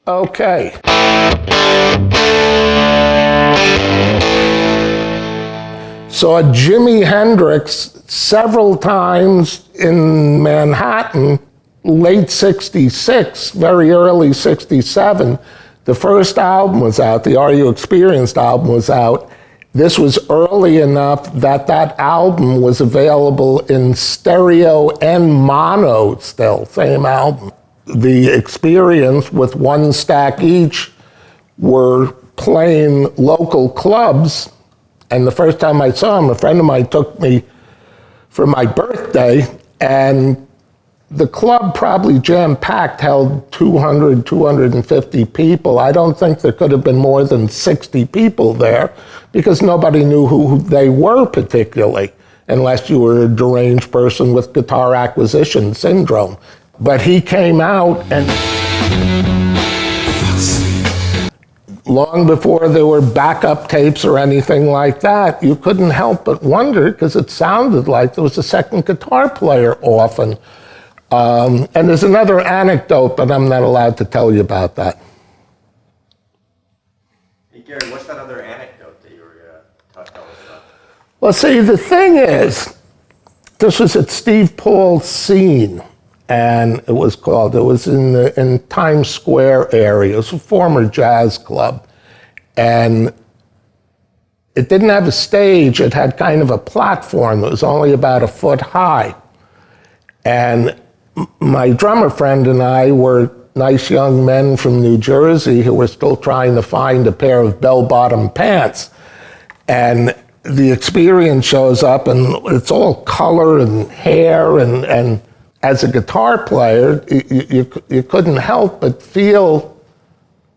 Okay. Saw Jimi Hendrix several times in Manhattan, late 66, very early 67. The first album was out, the Are You Experienced album was out. This was early enough that that album was available in stereo and mono still, same album. The Experience, with one stack each, were playing local clubs. And the first time I saw him, a friend of mine took me for my birthday, and the club, probably jam-packed, held 200, 250 people. I don't think there could have been more than 60 people there, because nobody knew who they were particularly, unless you were a deranged person with guitar acquisition syndrome. But he came out, and long before there were backup tapes or anything like that, you couldn't help but wonder, because it sounded like there was a second guitar player often. And there's another anecdote, but I'm not allowed to tell you about that. Hey, Gary, what's that other anecdote that you were going to tell us about? Well, see, the thing is, this was at Steve Paul's Scene, and it was in Times Square area. It was a former jazz club. And it didn't have a stage. It had kind of a platform that was only about a foot high. And my drummer friend and I were nice young men from New Jersey who were still trying to find a pair of bell-bottom pants. And the Experience shows up, and it's all color and hair, and as a guitar player, you couldn't help but feel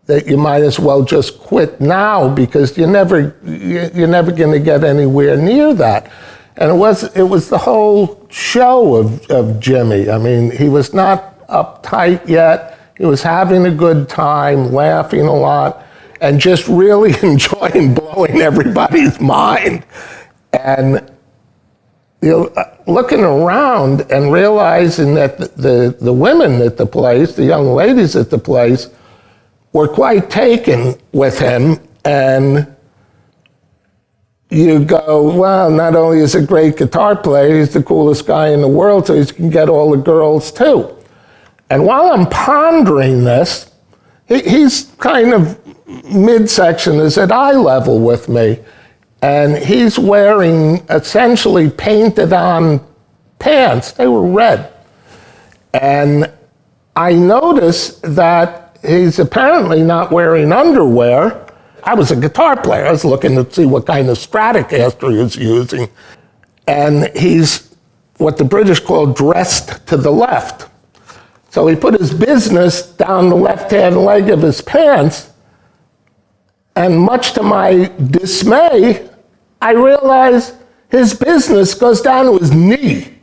that you might as well just quit now, because you're never going to get anywhere near that. And it was the whole show of Jimmy. I mean, he was not uptight yet. He was having a good time, laughing a lot, and just really enjoying blowing everybody's mind. And looking around and realizing that the women at the place, the young ladies at the place, were quite taken with him. And you go, well, not only is he a great guitar player, he's the coolest guy in the world, so he can get all the girls too. And while I'm pondering this, he's kind of midsection is at eye level with me. And he's wearing essentially painted on pants. They were red. And I noticed that he's apparently not wearing underwear. I was a guitar player. I was looking to see what kind of Stratocaster he was using. And he's what the British call dressed to the left. So he put his business down the left-hand leg of his pants. And much to my dismay, I realized his business goes down to his knee.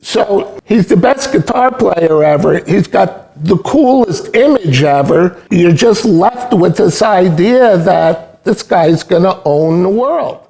So he's the best guitar player ever. He's got the coolest image ever. You're just left with this idea that this guy's going to own the world.